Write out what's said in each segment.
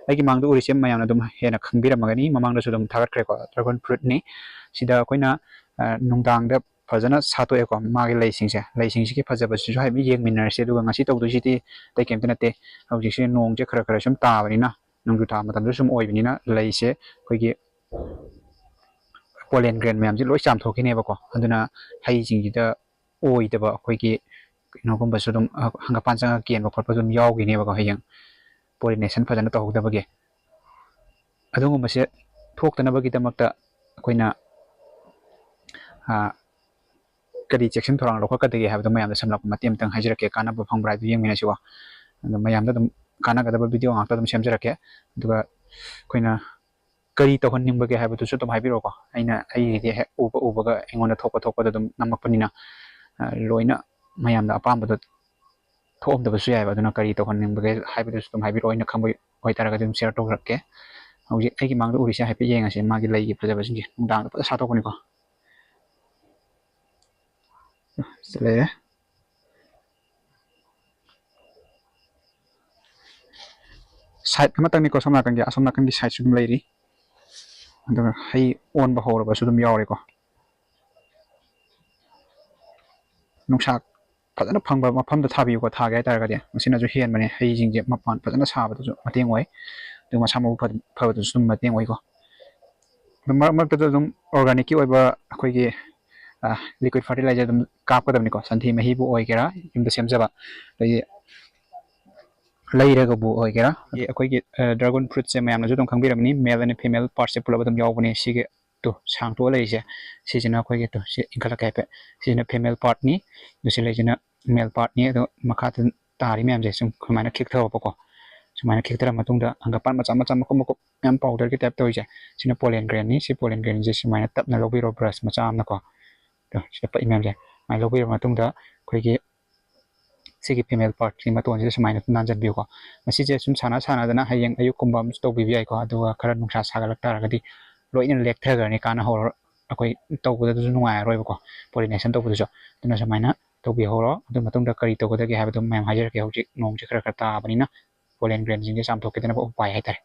ꯑꯩꯒꯤ ꯃꯥꯡꯗ ꯎꯔꯤꯁꯦ ꯃꯌꯥꯝꯅ ꯑꯗꯨꯝ ꯍꯦꯟꯅ ꯈꯪꯕꯤꯔꯝꯃꯒꯅꯤ ꯃꯃꯥꯡꯗꯁꯨ ꯑꯗꯨꯝ ꯊꯥꯒꯠꯈ꯭ꯔꯦꯀꯣ ꯗ꯭ꯔꯥꯒꯟ ꯐ꯭ꯔꯨꯠꯅꯤ ꯁꯤꯗ ꯑꯩꯈꯣꯏꯅ ꯅꯨꯡꯗꯥꯡꯗ ꯐꯖꯅ ꯁꯥꯠꯇꯣꯛꯑꯦꯀꯣ ꯃꯥꯒꯤ ꯂꯩꯁꯤꯡꯁꯤꯒꯤ ꯐꯖꯕꯁꯤꯁꯨ ꯍꯥꯏꯐꯦꯠ ꯌꯦꯡꯃꯤꯟꯅꯔꯁꯦ ꯑꯗꯨꯒ ꯉꯁꯤ ꯇꯧꯗꯣꯏꯁꯤꯗꯤ ꯑꯇꯩ ꯀꯩꯝꯇ ꯅꯠꯇꯦ ꯍꯧꯖꯤꯛꯁꯦ ꯅꯣꯡꯁꯦ ꯈꯔ ꯁꯨꯝ ꯇꯥꯕꯅꯤꯅ ꯅꯣꯡꯖꯨ ꯊꯥ ꯃꯇꯝꯗ ꯁꯨꯝ ꯑꯣꯏꯕꯅꯤꯅ ꯂꯩꯁꯦ ꯑꯩꯈꯣꯏꯒꯤ ꯄꯣꯂꯦꯟ ꯒ꯭ꯔꯦꯟ ꯃꯌꯥꯝꯁꯦ ꯂꯣꯏ ꯆꯥꯝꯊꯣꯛꯈꯤꯅꯦꯕꯀꯣ ꯑꯗꯨꯅ ꯍꯩꯁꯤꯡꯁꯤꯗ ꯑꯣꯏꯗꯕ ꯑꯩꯈꯣꯏꯒꯤ ꯀꯩꯅꯣꯒꯨꯝꯕꯁꯨ ꯑꯗꯨꯝ ꯍꯪꯒꯄꯥꯟ ꯆꯪꯉ ꯀꯦꯟꯕ ꯈꯣꯠꯄ ꯑꯗꯨꯝ ꯌꯥꯎꯈꯤꯅꯦꯕꯀꯣ ꯍꯌꯦꯡ ꯄꯣꯂꯤꯅꯦꯁꯟ ꯐꯖꯅ ꯇꯧꯍꯧꯗꯕꯒꯤ ꯑꯗꯨꯒꯨꯝꯕꯁꯦ ꯊꯣꯛꯇꯅꯕꯒꯤꯗꯃꯛꯇ ꯑꯩꯈꯣꯏꯅ ꯀꯔꯤ ꯆꯦꯛꯁꯤꯟ ꯊꯧꯔꯥꯡ ꯂꯧꯈꯠꯀꯗꯒꯦ ꯍꯥꯏꯕꯗꯣ ꯃꯌꯥꯝꯗ ꯁꯝꯂꯞꯄ ꯃꯇꯦꯡ ꯑꯃꯇꯪ ꯍꯥꯏꯖꯔꯛꯀꯦ ꯀꯥꯟꯅꯕ ꯐꯪꯕ꯭ꯔꯥ ꯍꯥꯏꯕꯗꯨ ꯌꯦꯡꯃꯤꯟꯅꯁꯤꯀꯣ ꯑꯗꯣ ꯃꯌꯥꯝꯗ ꯑꯗꯨꯝ ꯀꯥꯟꯅꯒꯗꯕ ꯚꯤꯗꯤꯑꯣ ꯉꯥꯛꯇ ꯑꯗꯨꯝ ꯁꯦꯝꯖꯔꯛꯀꯦ ꯑꯗꯨꯒ ꯑꯩꯈꯣꯏꯅ ꯀꯔꯤ ꯇꯧꯍꯟꯅꯤꯡꯕꯒꯦ ꯍꯥꯏꯕꯗꯨꯁꯨ ꯑꯗꯨꯝ ꯍꯥꯏꯕꯤꯔꯛꯑꯣꯀꯣ ꯑꯩꯒꯤꯗꯤ ꯍꯦꯛ ꯎꯕꯒ ꯑꯩꯉꯣꯟꯗ ꯊꯣꯛꯄꯗ ꯑꯗꯨꯝ ꯅꯝꯃꯛꯄꯅꯤꯅ ꯂꯣꯏꯅ ꯃꯌꯥꯝꯗ ꯑꯄꯥꯝꯕꯗꯣ ꯊꯣꯛꯑꯝꯗꯕꯁꯨ ꯌꯥꯏꯕ ꯑꯗꯨꯅ ꯀꯔꯤ ꯇꯧꯍꯟꯅꯤꯡꯕꯒꯦ ꯍꯥꯏꯕꯗꯨꯁꯨ ꯑꯗꯨꯝ ꯍꯥꯏꯕꯤꯔꯛꯑꯣ ꯑꯩꯅ ꯈꯪꯕ ꯑꯣꯏꯇꯥꯔꯒꯗꯤ ꯑꯗꯨꯝ ꯁꯦꯌꯔ ꯇꯧꯖꯔꯛꯀꯦ ꯍꯧꯖꯤꯛ ꯑꯩꯒꯤ ꯃꯥꯡꯗ ꯎꯔꯤꯁꯦ ꯍꯥꯏꯐꯦꯠ ꯌꯦꯡꯉꯁꯤ ꯃꯥꯒꯤ ꯂꯩꯒꯤ ꯐꯖꯕꯁꯤꯡꯁꯦ ꯅꯨꯡꯗꯥꯡꯗ ꯐꯖꯅ ꯁꯥꯠꯇꯣꯛꯄꯅꯤꯀꯣ ꯂꯩꯔꯦ ꯁꯥꯏꯠ ꯑꯃꯇꯪꯅꯤꯀꯣ ꯑꯁꯣꯝ ꯅꯥꯀꯟꯒꯤ ꯁꯥꯏꯠꯁꯨ ꯑꯗꯨꯝ ꯂꯩꯔꯤ ꯑꯗꯨꯒ ꯍꯩ ꯑꯣꯟꯕ ꯍꯧꯔꯕꯁꯨ ꯑꯗꯨꯝ ꯌꯥꯎꯔꯦꯀꯣ ꯅꯨꯡꯁꯥ ꯐꯖꯅ ꯐꯪꯕ ꯃꯐꯝꯗ ꯊꯥꯕꯤꯌꯨꯀꯣ ꯊꯥꯒꯦ ꯍꯥꯏꯇꯥꯔꯒꯗꯤ ꯃꯁꯤꯅꯁꯨ ꯍꯦꯟꯕꯅꯦ ꯍꯩꯁꯤꯡꯁꯦ ꯃꯄꯥꯟ ꯐꯖꯅ ꯁꯥꯕꯗꯁꯨ ꯃꯇꯦꯡ ꯑꯣꯏ ꯑꯗꯨꯒ ꯃꯁꯥ ꯃꯎ ꯐꯕꯗꯁꯨ ꯑꯗꯨꯝ ꯃꯇꯦꯡ ꯑꯣꯏꯀꯣ ꯃꯔꯛ ꯃꯔꯛꯇꯁꯨ ꯑꯗꯨꯝ ꯑꯣꯔꯒꯥꯅꯤꯛꯀꯤ ꯑꯣꯏꯕ ꯑꯩꯈꯣꯏꯒꯤ ꯂꯤꯀ꯭ꯋꯤꯠ ꯐꯔꯇꯤꯂꯥꯏꯖꯔ ꯑꯗꯨꯝ ꯀꯥꯞꯀꯗꯕꯅꯤꯀꯣ ꯁꯟꯊꯤ ꯃꯍꯤꯕꯨ ꯑꯣꯏꯒꯦꯔꯥ ꯌꯨꯝꯗ ꯁꯦꯝꯖꯕ ꯑꯗꯒꯤ ꯂꯩꯔꯒꯕꯨ ꯑꯣꯏꯒꯦꯔꯥ ꯑꯩꯈꯣꯏꯒꯤ ꯗ꯭ꯔꯥꯒꯟ ꯐ꯭ꯔꯨꯠꯁꯦ ꯃꯌꯥꯝꯅꯁꯨ ꯑꯗꯨꯝ ꯈꯪꯕꯤꯔꯝꯃꯅꯤ ꯃꯦꯜ ꯑꯦꯟड ꯐꯤꯃꯦꯜ ꯄꯥꯔꯠꯁꯦ ꯄꯨꯂꯞ ꯑꯗꯨꯝ ꯌꯥꯎꯕꯅꯦ ꯁꯤꯒꯤ ꯁꯥꯡꯇꯣꯛꯑ ꯂꯩꯔꯤꯁꯦ ꯁꯤꯁꯤꯅ ꯑꯩꯈꯣꯏꯒꯤ ꯁꯤ ꯏꯟꯈꯠꯂꯛꯀꯦ ꯍꯥꯏꯐꯦꯠ ꯁꯤꯁꯤꯅ ꯐꯤꯃꯦꯜ ꯄꯥꯔꯠꯅꯤ ꯑꯗꯨ ꯁꯤ ꯂꯩꯁꯤꯅ ꯃꯦꯜ ꯄꯥꯔꯠꯅꯤ ꯑꯗꯣ ꯃꯈꯥꯗ ꯇꯥꯔꯤ ꯃꯌꯥꯝꯁꯦ ꯁꯨꯝ ꯁꯨꯃꯥꯏꯅ ꯈꯤꯛꯊꯔꯛꯄꯀꯣ ꯁꯨꯃꯥꯏꯅ ꯈꯤꯛꯊꯔ ꯃꯇꯨꯡꯗ ꯍꯪꯒꯄꯥꯟ ꯃꯆꯥ ꯃꯀꯨꯞ ꯌꯥꯝ ꯄꯥꯎꯗꯔꯒꯤ ꯇꯥꯏꯞ ꯇꯧꯔꯤꯁꯦ ꯁꯤꯅ ꯄꯣꯂꯦꯟ ꯒ꯭ꯔꯦꯟꯅꯤ ꯁꯤ ꯄꯣꯂꯦꯟ ꯒ꯭ꯔꯦꯟꯁꯦ ꯁꯨꯃꯥꯏꯅ ꯇꯞꯅ ꯂꯧꯕꯤꯔꯣ ꯕ꯭ꯔꯁ ꯃꯆꯥ ꯑꯃꯅꯀꯣ ꯁꯤꯗ ꯄꯛꯏ ꯃꯌꯥꯝꯁꯦ ꯁꯨꯃꯥꯏꯅ ꯂꯧꯕꯤꯔꯕ ꯃꯇꯨꯡꯗ ꯑꯩꯈꯣꯏꯒꯤ ꯁꯤꯒꯤ ꯐꯤꯃꯦꯜ ꯄꯥꯔꯠꯀꯤ ꯃꯇꯣꯟꯁꯤꯗ ꯁꯨꯃꯥꯏꯅ ꯅꯥꯟꯖꯟꯕꯤꯌꯨꯀꯣ ꯃꯁꯤꯁꯦ ꯁꯨꯝ ꯁꯥꯟꯅꯗꯅ ꯍꯌꯦꯡ ꯑꯌꯨꯛꯀꯨꯝꯕ ꯑꯃꯁꯨ ꯇꯧꯕꯤꯕ ꯌꯥꯏꯀꯣ ꯑꯗꯨꯒ ꯈꯔ ꯅꯨꯡꯁꯥ ꯁꯥꯒꯠꯂꯛ ꯇꯥꯔꯒꯗꯤ ꯂꯣꯏꯅ ꯂꯦꯛꯊꯈ꯭ꯔꯅꯤ ꯀꯥꯟꯅꯍꯧꯔ ꯑꯩꯈꯣꯏ ꯇꯧꯕꯗꯁꯨ ꯅꯨꯡꯉꯥꯏꯔꯔꯣꯏꯕꯀꯣ ꯄꯣꯂꯤꯅꯦꯁꯟ ꯇꯧꯕꯗꯁꯨ ꯑꯗꯨꯅ ꯁꯨꯃꯥꯏꯅ ꯇꯧꯕꯤꯍꯧꯔꯣ ꯑꯗꯨ ꯃꯇꯨꯡꯗ ꯀꯔꯤ ꯇꯧꯒꯗꯒꯦ ꯍꯥꯏꯕꯗꯨ ꯃꯌꯥꯝ ꯍꯥꯏꯖꯔꯛꯀꯦ ꯍꯧꯖꯤꯛ ꯅꯣꯡꯁꯦ ꯈꯔ ꯇꯥꯕꯅꯤꯅ ꯄꯣꯂꯦꯟ ꯒ꯭ꯔꯦꯟꯁꯤꯡꯁꯦ ꯆꯥꯝꯊꯣꯛꯈꯤꯗꯅꯕ ꯎꯄꯥꯏ ꯍꯥꯏꯇꯥꯔꯦ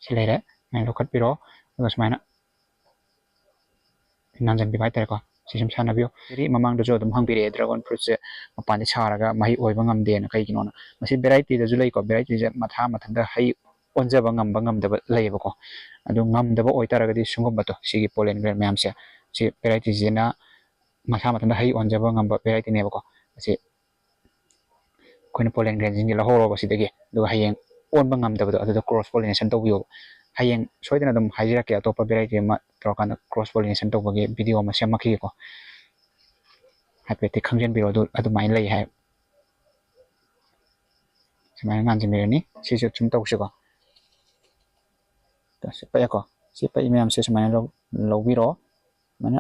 ꯁꯤ ꯂꯩꯔꯦ ꯁꯨꯃꯥꯏꯅ ꯂꯧꯈꯠꯄꯤꯔꯣ ꯑꯗꯨꯒ ꯁꯨꯃꯥꯏꯅ ꯅꯥꯟꯖꯟꯕꯤꯕ ꯍꯥꯏꯇꯥꯔꯦꯀꯣ ꯁꯤ ꯁꯨꯝ ꯁꯥꯟꯅꯕꯤꯌꯨ ꯃꯃꯥꯡꯗꯁꯨ ꯑꯗꯨꯝ ꯍꯪꯕꯤꯔꯛꯑꯦ ꯗ꯭ꯔꯥꯒꯟ ꯐ꯭ꯔꯨꯠꯁꯦ ꯃꯄꯥꯟꯗ ꯁꯥꯔꯒ ꯃꯍꯩ ꯑꯣꯏꯕ ꯉꯝꯗꯦꯅ ꯀꯩꯒꯤꯅꯣꯅ ꯃꯁꯤ ꯚꯦꯔꯥꯏꯇꯤꯗꯁꯨ ꯂꯩꯀꯣ ꯚꯦꯔꯥꯏꯇꯤꯁꯦ ꯃꯊꯟꯇ ꯍꯩ ꯑꯣꯟꯖꯕ ꯉꯝꯕ ꯉꯝꯗꯕ ꯂꯩꯌꯦꯕꯀꯣ ꯑꯗꯨ ꯉꯝꯗꯕ ꯑꯣꯏꯇꯥꯔꯒꯗꯤ ꯁꯤꯒꯨꯝꯕꯗꯣ ꯁꯤꯒꯤ ꯄꯣꯂꯦꯟ ꯒ꯭ꯔꯦꯟ ꯃꯌꯥꯝꯁꯦ ꯁꯤ ꯚꯦꯔꯥꯏꯇꯤꯁꯤꯅ ꯃꯁꯥ ꯃꯊꯟꯇ ꯍꯩ ꯑꯣꯟꯖꯕ ꯉꯝꯕ ꯚꯦꯔꯥꯏꯇꯤꯅꯦꯕꯀꯣ ꯑꯁꯤ ꯑꯩꯈꯣꯏꯅ ꯄꯣꯂꯦꯟ ꯒ꯭ꯔꯦꯟꯁꯤꯡꯁꯦ ꯂꯧꯍꯧꯔꯕ ꯁꯤꯗꯒꯤ ꯑꯗꯨꯒ ꯍꯌꯦꯡ ꯑꯣꯟꯕ ꯉꯝꯗꯕꯗꯣ ꯑꯗꯨꯗ ꯀ꯭ꯔꯣꯁ ꯄꯣꯂꯤꯅꯦꯁꯟ ꯇꯧꯕꯤꯌꯣꯕ ꯍꯌꯦꯡ ꯁꯣꯏꯗꯅ ꯑꯗꯨꯝ ꯍꯥꯏꯖꯔꯛꯀꯦ ꯑꯇꯣꯞꯄ ꯚꯦꯔꯥꯏꯇꯤ ꯑꯃ ꯇꯧꯔꯀꯥꯟꯗ ꯀ꯭ꯔꯣꯁ ꯄꯣꯂꯤꯅꯦꯁꯟ ꯇꯧꯕꯒꯤ ꯚꯤꯗꯤꯑꯣ ꯑꯃ ꯁꯦꯝꯃꯛꯈꯤꯒꯦꯀꯣ ꯍꯥꯏꯐꯦꯠꯇꯤ ꯈꯪꯖꯤꯟꯕꯤꯔꯣ ꯑꯗꯨꯃꯥꯏꯅ ꯂꯩ ꯍꯥꯏ ꯁꯨꯃꯥꯏꯅ ꯉꯥꯟꯁꯤꯟꯕꯤꯔꯅꯤ ꯁꯤꯁꯨ ꯁꯨꯝ ꯇꯧꯁꯤꯀꯣ ꯁꯤ ꯄꯛꯑꯦꯀꯣ ꯁꯤ ꯄꯛꯏ ꯃꯌꯥꯝꯁꯦ ꯁꯨꯃꯥꯏꯅ ꯂꯧꯕꯤꯔꯣ ꯁꯨꯃꯥꯏꯅ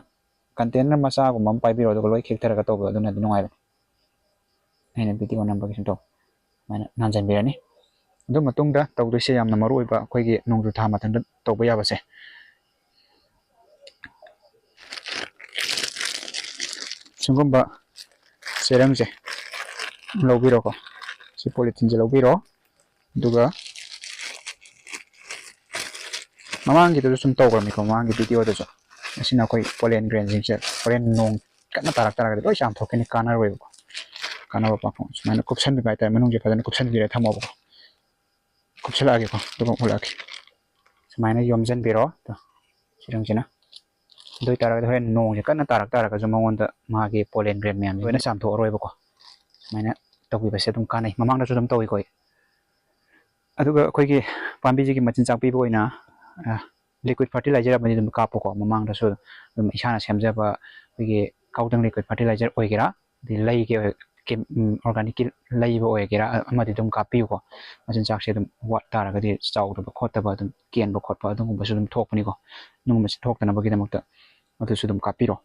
ꯀꯟꯇꯦꯅꯔ ꯃꯆꯥꯒꯨꯝꯕ ꯑꯃ ꯄꯥꯏꯕꯤꯔꯣ ꯑꯗꯨꯒ ꯂꯣꯏ ꯈꯤꯛꯊꯔꯒ ꯇꯧꯕ ꯑꯗꯨꯅꯗꯤ ꯅꯨꯡꯉꯥꯏꯕꯅꯤ ꯑꯩꯅ ꯚꯤꯗꯤꯑꯣ ꯅꯝꯕꯒꯤ ꯁꯨꯝ ꯇꯧ ꯁꯨꯃꯥꯏꯅ ꯉꯥꯟꯁꯤꯟꯕꯤꯔꯅꯤ ꯑꯗꯨ ꯃꯇꯨꯡꯗ ꯇꯧꯗꯣꯏꯁꯦ ꯌꯥꯝꯅ ꯃꯔꯨꯑꯣꯏꯕ ꯑꯩꯈꯣꯏꯒꯤ ꯅꯣꯡꯖꯨ ꯊꯥ ꯃꯇꯝꯗ ꯇꯧꯕ ꯌꯥꯕꯁꯦ ꯁꯤꯒꯨꯝꯕ ꯆꯦꯔꯪꯁꯦ ꯂꯧꯕꯤꯔꯣꯀꯣ ꯁꯤ ꯄꯣꯂꯤꯊꯤꯟꯁꯦ ꯂꯧꯕꯤꯔꯣ ꯑꯗꯨꯒ ꯃꯃꯥꯡꯒꯤꯗꯁꯨ ꯁꯨꯝ ꯇꯧꯈ꯭ꯔꯕꯅꯤꯀꯣ ꯃꯃꯥꯡꯒꯤ ꯚꯤꯗꯤꯑꯣꯗꯁꯨ ꯑꯁꯤꯅ ꯑꯩꯈꯣꯏ ꯄꯣꯂꯦꯟ ꯒ꯭ꯔꯦꯟꯁꯤꯡꯁꯦ ꯍꯣꯔꯦꯟ ꯅꯣꯡ ꯀꯟꯅ ꯇꯥꯔꯛ ꯇꯥꯔꯒꯗꯤ ꯂꯣꯏ ꯆꯥꯝꯊꯣꯛꯀꯅꯤ ꯀꯥꯟꯅꯔꯣꯏꯕꯀꯣ ꯀꯥꯟꯅꯕ ꯄꯥꯛꯐꯝ ꯁꯨꯃꯥꯏꯅ ꯀꯨꯞꯁꯟꯕꯤꯕ ꯍꯥꯏꯇꯥꯔꯦ ꯃꯅꯨꯡꯁꯦ ꯐꯖꯅ ꯀꯨꯞꯁꯟꯕꯤꯔꯒ ꯊꯝꯃꯣꯕꯀꯣ ꯀꯨꯞꯁꯜꯂꯛꯑꯒꯦꯀꯣ ꯑꯗꯨꯒ ꯎꯠꯂꯛꯑꯒꯦ ꯁꯨꯃꯥꯏꯅ ꯌꯣꯝꯁꯤꯟꯕꯤꯔꯣ ꯆꯦꯔꯪꯁꯤꯅ ꯑꯗꯨ ꯑꯣꯏꯇꯥꯔꯒꯗꯤ ꯍꯣꯔꯦꯟ ꯅꯣꯡꯁꯦ ꯀꯟꯅ ꯇꯥꯔꯛ ꯇꯥꯔꯒꯁꯨ ꯃꯉꯣꯟꯗ ꯃꯥꯒꯤ ꯄꯣꯂꯦꯟ ꯒ꯭ꯔꯦꯟ ꯃꯌꯥꯝ ꯂꯣꯏꯅ ꯆꯥꯝꯊꯣꯛꯑꯔꯣꯏꯕꯀꯣ ꯁꯨꯃꯥꯏꯅ ꯇꯧꯕꯤꯕꯁꯦ ꯑꯗꯨꯝ ꯀꯥꯟꯅꯩ ꯃꯃꯥꯡꯗꯁꯨ ꯑꯗꯨꯝ ꯇꯧꯏꯀꯣ ꯑꯗꯨꯒ ꯑꯩꯈꯣꯏꯒꯤ ꯄꯥꯝꯕꯤꯁꯤꯒꯤ ꯃꯆꯤꯟꯖꯥꯛ ꯄꯤꯕ ꯑꯣꯏꯅ ꯂꯤꯀ꯭ꯋꯤꯠ ꯐꯔꯇꯤꯂꯥꯏꯖꯔ ꯑꯃꯗꯤ ꯑꯗꯨꯝ ꯀꯥꯞꯄꯨꯀꯣ ꯃꯃꯥꯡꯗꯁꯨ ꯑꯗꯨꯝ ꯏꯁꯥꯅ ꯁꯦꯝꯖꯕ ꯑꯩꯈꯣꯏꯒꯤ ꯀꯥꯎꯗꯪ ꯂꯤꯀ꯭ꯋꯤꯠ ꯐꯔꯇꯤꯂꯥꯏꯖꯔ ꯑꯣꯏꯒꯦꯔꯥ ꯑꯗꯩ ꯂꯩꯒꯤ ꯑꯣꯔꯒꯥꯅꯤꯛꯀꯤ ꯂꯩꯕ ꯑꯣꯏꯒꯦꯔꯥ ꯑꯃꯗꯤ ꯑꯗꯨꯝ ꯀꯥꯞꯄꯤꯌꯨꯀꯣ ꯃꯆꯤꯟꯖꯥꯛꯁꯦ ꯑꯗꯨꯝ ꯋꯥꯠ ꯇꯥꯔꯒꯗꯤ ꯆꯥꯎꯗꯕ ꯈꯣꯠꯇꯕ ꯑꯗꯨꯝ ꯀꯦꯟꯕ ꯈꯣꯠꯄ ꯑꯗꯨꯒꯨꯝꯕꯁꯨ ꯑꯗꯨꯝ ꯊꯣꯛꯄꯅꯤꯀꯣ ꯑꯗꯨꯒꯨꯝꯕꯁꯤ ꯊꯣꯛꯇꯅꯕꯒꯤꯗꯃꯛꯇ ꯑꯗꯨꯁꯨ ꯑꯗꯨꯝ ꯀꯥꯞꯄꯤꯔꯣ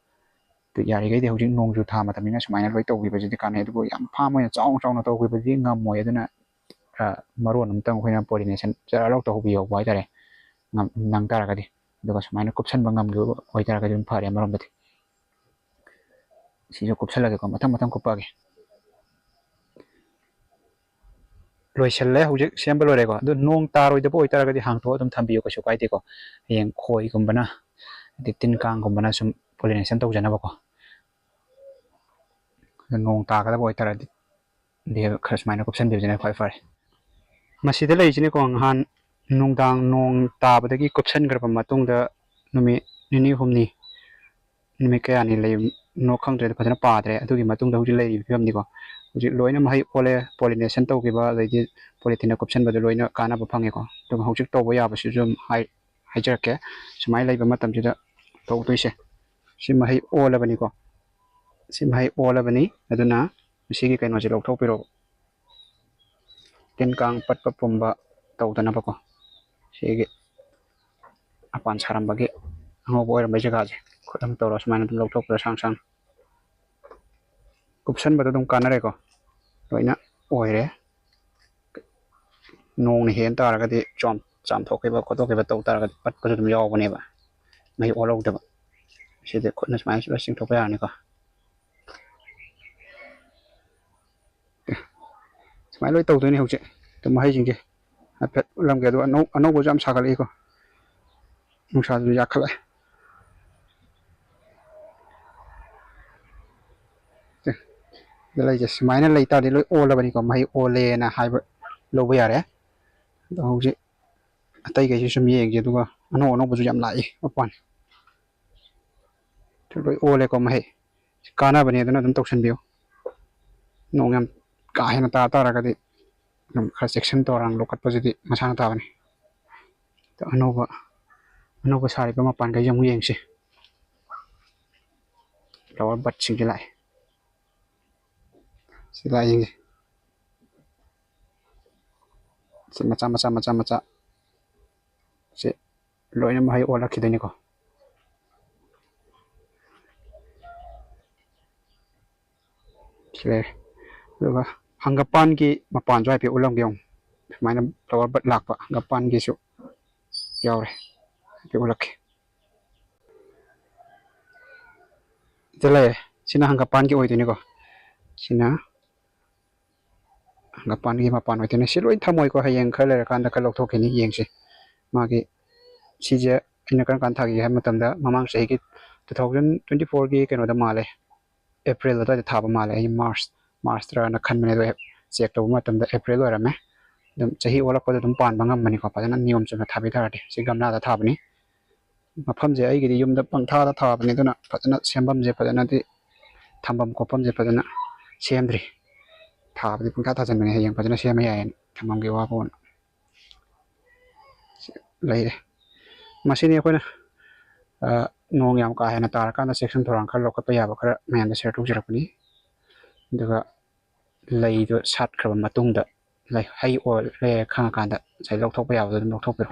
ꯌꯥꯔꯤꯈꯩꯗꯤ ꯍꯧꯖꯤꯛ ꯅꯣꯡꯖꯨ ꯊꯥ ꯃꯇꯝꯅꯤꯅ ꯁꯨꯃꯥꯏꯅ ꯂꯣꯏ ꯇꯧꯕꯤꯕꯁꯤꯗꯤ ꯀꯥꯟꯅꯩ ꯑꯗꯨꯕꯨ ꯌꯥꯝ ꯐꯥꯝ ꯑꯣꯏꯅ ꯆꯥꯎꯅ ꯇꯧꯕꯤꯕꯗꯤ ꯉꯝꯃꯣꯏ ꯑꯗꯨꯅ ꯃꯔꯣꯟ ꯑꯃꯇꯪ ꯑꯩꯈꯣꯏꯅ ꯄꯣꯂꯤꯅꯦꯁꯟ ꯆꯔꯥ ꯂꯧ ꯇꯧꯍꯧꯕꯤꯍꯧꯕ ꯍꯥꯏꯇꯥꯔꯦ ꯅꯪ ꯇꯥꯔꯒꯗꯤ ꯑꯗꯨꯒ ꯁꯨꯃꯥꯏꯅ ꯀꯨꯞꯁꯟꯕ ꯉꯝꯈꯤꯕ ꯑꯣꯏꯇꯥꯔꯒꯗꯤ ꯑꯗꯨꯝ ꯐꯔꯦ ꯑꯃꯔꯣꯝꯗꯗꯤ ꯁꯤꯁꯨ ꯀꯨꯞꯁꯜꯂꯒꯦꯀꯣ ꯃꯊꯪ ꯀꯨꯞꯄꯛꯑꯒꯦ ꯂꯣꯏꯁꯤꯜꯂꯦ ꯍꯧꯖꯤꯛ ꯁꯦꯝꯕ ꯂꯣꯏꯔꯦꯀꯣ ꯑꯗꯨ ꯅꯣꯡ ꯇꯥꯔꯣꯏꯗꯕ ꯑꯣꯏꯇꯥꯔꯒꯗꯤ ꯍꯥꯡꯇꯣꯛꯑ ꯑꯗꯨꯝ ꯊꯝꯕꯤꯌꯨ ꯀꯩꯁꯨ ꯀꯥꯏꯗꯦꯀꯣ ꯍꯌꯦꯡ ꯈꯣꯏꯒꯨꯝꯕꯅ ꯍꯥꯏꯗꯤ ꯇꯤꯟ ꯀꯥꯡꯒꯨꯝꯕꯅ ꯁꯨꯝ ꯄꯣꯂꯤꯅꯦꯁꯟ ꯇꯧꯖꯅꯕꯀꯣ ꯅꯣꯡ ꯇꯥꯒꯗꯕ ꯑꯣꯏꯇꯥꯔꯗꯤ ꯈꯔ ꯁꯨꯃꯥꯏꯅ ꯀꯨꯞꯁꯟꯕꯤꯕꯁꯤꯅ ꯈ꯭ꯋꯥꯏ ꯐꯔꯦ ꯃꯁꯤꯗ ꯂꯩꯔꯤꯁꯤꯅꯦꯀꯣ ꯅꯍꯥꯟ ꯅꯨꯡꯗꯥꯡ ꯅꯣꯡ ꯇꯥꯕꯗꯒꯤ ꯀꯨꯞꯁꯟꯈ꯭ꯔꯕ ꯃꯇꯨꯡꯗ ꯅꯨꯃꯤꯠ ꯅꯤꯅꯤ ꯍꯨꯝꯅꯤ ꯅꯨꯃꯤꯠ ꯀꯌꯥꯅꯤ ꯂꯩꯅꯣ ꯈꯪꯗ꯭ꯔꯦ ꯐꯖꯅ ꯄꯥꯗ꯭ꯔꯦ ꯑꯗꯨꯒꯤ ꯃꯇꯨꯡꯗ ꯍꯧꯖꯤꯛ ꯂꯩꯔꯤꯕ ꯐꯤꯕꯝꯅꯤꯀꯣ ꯍꯧꯖꯤꯛ ꯂꯣꯏꯅ ꯃꯍꯩ ꯑꯣꯜꯂꯦ ꯄꯣꯂꯤꯅꯦꯁꯟ ꯇꯧꯈꯤꯕ ꯑꯗꯩꯗꯤ ꯄꯣꯂꯤꯊꯤꯟꯅ ꯀꯨꯞꯁꯟꯕꯗ ꯂꯣꯏꯅ ꯀꯥꯟꯅꯕ ꯐꯪꯉꯦꯀꯣ ꯑꯗꯨꯒ ꯍꯧꯖꯤꯛ ꯇꯧꯕ ꯌꯥꯕꯁꯤꯁꯨ ꯑꯗꯨꯝ ꯍꯥꯏꯖꯔꯛꯀꯦ ꯁꯨꯃꯥꯏꯅ ꯂꯩꯕ ꯃꯇꯝꯁꯤꯗ ꯇꯧꯗꯣꯏꯁꯦ ꯁꯤ ꯃꯍꯩ ꯑꯣꯜꯂꯕꯅꯤꯀꯣ ꯁꯤ ꯃꯍꯩ ꯑꯣꯜꯂꯕꯅꯤ ꯑꯗꯨꯅ ꯃꯁꯤꯒꯤ ꯀꯩꯅꯣꯁꯦ ꯂꯧꯊꯣꯛꯄꯤꯔꯛꯑꯣ ꯇꯤꯟ ꯀꯥꯡ ꯄꯠꯄ ꯄꯨꯝꯕ ꯇꯧꯗꯅꯕꯀꯣ ꯁꯤꯒꯤ ꯃꯄꯥꯟ ꯁꯥꯔꯝꯕꯒꯤ ꯑꯉꯧꯕ ꯑꯣꯏꯔꯝꯕꯩ ꯖꯒꯥꯁꯦ ꯈꯨꯠ ꯑꯃ ꯇꯧꯔ ꯁꯨꯃꯥꯏꯅ ꯑꯗꯨꯝ ꯂꯧꯊꯣꯛꯄꯤꯔꯣ ꯁꯥꯡ ꯁꯥꯡ ꯀꯨꯞꯁꯟꯕꯗ ꯑꯗꯨꯝ ꯀꯥꯟꯅꯔꯦꯀꯣ ꯂꯣꯏꯅ ꯑꯣꯏꯔꯦ ꯅꯣꯡꯅ ꯍꯦꯟ ꯇꯥꯔꯒꯗꯤ ꯆꯥꯝꯊꯣꯛꯈꯤꯕ ꯈꯣꯠꯇꯣꯛꯈꯤꯕ ꯇꯧ ꯇꯥꯔꯒꯗꯤ ꯄꯠꯄꯁꯨ ꯑꯗꯨꯝ ꯌꯥꯎꯕꯅꯦꯕ ꯃꯍꯩ ꯑꯣꯜꯍꯧꯗꯕ ꯁꯤꯗꯤ ꯈꯨꯠꯅ ꯁꯨꯃꯥꯏꯅ ꯆꯤꯡꯊꯣꯛꯄ ꯌꯥꯔꯅꯤꯀꯣ ꯁꯨꯃꯥꯏꯅ ꯂꯣꯏ ꯇꯧꯗꯣꯏꯅꯤ ꯍꯧꯖꯤꯛ ꯑꯗꯨꯝ ꯃꯍꯩꯁꯤꯡꯁꯦ ꯍꯥꯏꯐꯦꯠ ꯎꯠꯂꯝꯒꯦ ꯑꯗꯣ ꯑꯅꯧꯕꯁꯨ ꯌꯥꯝ ꯁꯥꯒꯠꯂꯛꯏꯀꯣ ꯅꯨꯡꯁꯥꯁꯨ ꯌꯥꯈꯠꯂꯛꯑꯦ ꯁꯤꯗ ꯂꯩꯁꯦ ꯁꯨꯃꯥꯏꯅ ꯂꯩ ꯇꯥꯔꯗꯤ ꯂꯣꯏ ꯑꯣꯜꯂꯕꯅꯤꯀꯣ ꯃꯍꯩ ꯑꯣꯜꯂꯦꯅ ꯍꯥꯏꯕ ꯂꯧꯕ ꯌꯥꯔꯦ ꯑꯗꯣ ꯍꯧꯖꯤꯛ ꯑꯇꯩꯈꯩꯁꯤ ꯁꯨꯝ ꯌꯦꯡꯁꯦ ꯑꯗꯨꯒ ꯑꯅꯧ ꯑꯅꯧꯕꯁꯨ ꯌꯥꯝ ꯂꯥꯛꯏ ꯃꯄꯥꯟ ꯂꯣꯏ ꯑꯣꯜꯂꯦꯀꯣ ꯃꯍꯩ ꯀꯥꯟꯅꯕꯅꯦ ꯑꯗꯨꯅ ꯑꯗꯨꯝ ꯇꯧꯁꯟꯕꯤꯌꯨ ꯅꯣꯡ ꯌꯥꯝ ꯀꯥ ꯍꯦꯟꯅ ꯇꯥ ꯇꯥꯔꯒꯗꯤ ꯑꯗꯨꯝ ꯈꯔ ꯆꯦꯛꯁꯤꯟ ꯊꯧꯔꯥꯡ ꯂꯧꯈꯠꯄꯁꯤꯗꯤ ꯃꯁꯥꯅ ꯇꯥꯕꯅꯤ ꯑꯅꯧꯕ ꯁꯥꯔꯤꯕ ꯃꯄꯥꯟꯈꯩꯁꯦ ꯑꯃꯨꯛ ꯌꯦꯡꯁꯤ ꯐ꯭ꯂꯥꯋꯔ ꯕꯠꯁꯤꯡꯁꯦ ꯂꯥꯛꯑꯦ ꯁꯤ ꯂꯥꯛꯑꯦ ꯌꯦꯡꯁꯤ ꯁꯤ ꯃꯆꯥ ꯃꯆꯥ ꯃꯆꯥ ꯃꯆꯥ ꯁꯤ ꯂꯣꯏꯅ ꯃꯍꯩ ꯑꯣꯜꯂꯛꯈꯤꯗꯣꯏꯅꯤꯀꯣ ꯁꯤ ꯂꯩꯔꯦ ꯑꯗꯨꯒ ꯍꯪꯒꯄꯥꯟꯒꯤ ꯃꯄꯥꯟꯁꯨ ꯍꯥꯏꯐꯦꯠ ꯎꯠꯂꯝꯒꯦ ꯌꯦꯡꯉꯨ ꯁꯨꯃꯥꯏꯅ ꯐ꯭ꯂꯥꯋꯔ ꯕꯠ ꯂꯥꯛꯄ ꯍꯪꯒꯄꯥꯟꯒꯤꯁꯨ ꯌꯥꯎꯔꯦ ꯍꯥꯏꯐꯦꯠ ꯎꯠꯂꯛꯀꯦ ꯁꯤꯗ ꯂꯩꯔꯦ ꯁꯤꯅ ꯍꯪꯒꯄꯥꯟꯒꯤ ꯑꯣꯏꯗꯣꯏꯅꯤꯀꯣ ꯁꯤꯅ ꯍꯪꯒꯄꯥꯟꯒꯤ ꯃꯄꯥꯟ ꯑꯣꯏꯗꯣꯏꯅꯤ ꯁꯤ ꯂꯣꯏ ꯊꯝꯃꯣꯏꯀꯣ ꯍꯌꯦꯡ ꯈꯔ ꯂꯩꯔꯀꯥꯟꯗ ꯈꯔ ꯂꯧꯊꯣꯛꯈꯤꯅꯤ ꯌꯦꯡꯁꯤ ꯃꯥꯒꯤ ꯁꯤꯁꯦ ꯑꯩꯅ ꯀꯔꯝ ꯀꯥꯟꯗ ꯊꯥꯈꯤꯒꯦ ꯍꯥꯏꯕ ꯃꯇꯝꯗ ꯃꯃꯥꯡ ꯆꯍꯤꯒꯤ 2024ꯒꯤ ꯀꯩꯅꯣꯗ ꯃꯥꯜꯂꯦ ꯑꯦꯄ꯭ꯔꯤꯜ ꯑꯗꯨꯋꯥꯏꯗ ꯊꯥꯕ ꯃꯥꯜꯂꯦ ꯑꯩ ꯃꯥꯔꯁꯇꯔꯅ ꯈꯟꯕꯅꯦ ꯑꯗꯣ ꯆꯦꯛ ꯇꯧꯕ ꯃꯇꯝꯗ ꯑꯦꯄ꯭ꯔꯤꯜ ꯑꯣꯏꯔꯝꯃꯦ ꯑꯗꯨꯝ ꯆꯍꯤ ꯑꯣꯜꯂꯛꯄꯗ ꯑꯗꯨꯝ ꯄꯥꯟꯕ ꯉꯝꯕꯅꯤꯀꯣ ꯐꯖꯅ ꯅꯤꯌꯣꯝ ꯆꯨꯝꯅ ꯊꯥꯕꯤ ꯇꯥꯔꯗꯤ ꯁꯤ ꯒꯝꯂꯥꯗ ꯊꯥꯕꯅꯤ ꯃꯐꯝꯁꯦ ꯑꯩꯒꯤꯗꯤ ꯌꯨꯝꯗ ꯄꯪꯊꯥꯗ ꯊꯥꯕꯅꯤ ꯑꯗꯨꯅ ꯐꯖꯅ ꯁꯦꯝꯐꯝꯁꯦ ꯐꯖꯅꯗꯤ ꯊꯝꯐꯝ ꯈꯣꯠꯐꯝꯁꯦ ꯐꯖꯅ ꯁꯦꯝꯗ꯭ꯔꯤ ꯊꯥꯕꯗꯤ ꯄꯨꯡꯊꯥ ꯊꯥꯖꯤꯟꯕꯅꯦ ꯍꯌꯦꯡ ꯐꯖꯅ ꯁꯦꯝꯕ ꯌꯥꯏꯌꯦꯅ ꯊꯝꯃꯝꯒꯦ ꯋꯥꯕꯣꯅ ꯂꯩꯔꯦ ꯃꯁꯤꯅꯤ ꯑꯩꯈꯣꯏꯅ ꯅꯣꯡ ꯌꯥꯝ ꯀꯥ ꯍꯦꯟꯅ ꯇꯥꯔꯀꯥꯟꯗ ꯆꯦꯛꯁꯤꯟ ꯊꯧꯔꯥꯡ ꯈꯔ ꯂꯧꯈꯠꯄ ꯌꯥꯕ ꯈꯔ ꯃꯌꯥꯝꯗ ꯁꯤꯌꯔ ꯇꯧꯖꯔꯛꯄꯅꯤ ꯑꯗꯨꯒ ꯂꯩꯗꯣ ꯁꯥꯠꯈ꯭ꯔꯕ ꯃꯇꯨꯡꯗ ꯍꯩ ꯑꯣꯜꯂꯦ ꯈꯪꯉꯀꯥꯟꯗ ꯉꯁꯥꯏ ꯂꯧꯊꯣꯛꯄ ꯌꯥꯕꯗꯣ ꯑꯗꯨꯝ ꯂꯧꯊꯣꯛꯄꯤꯔꯣ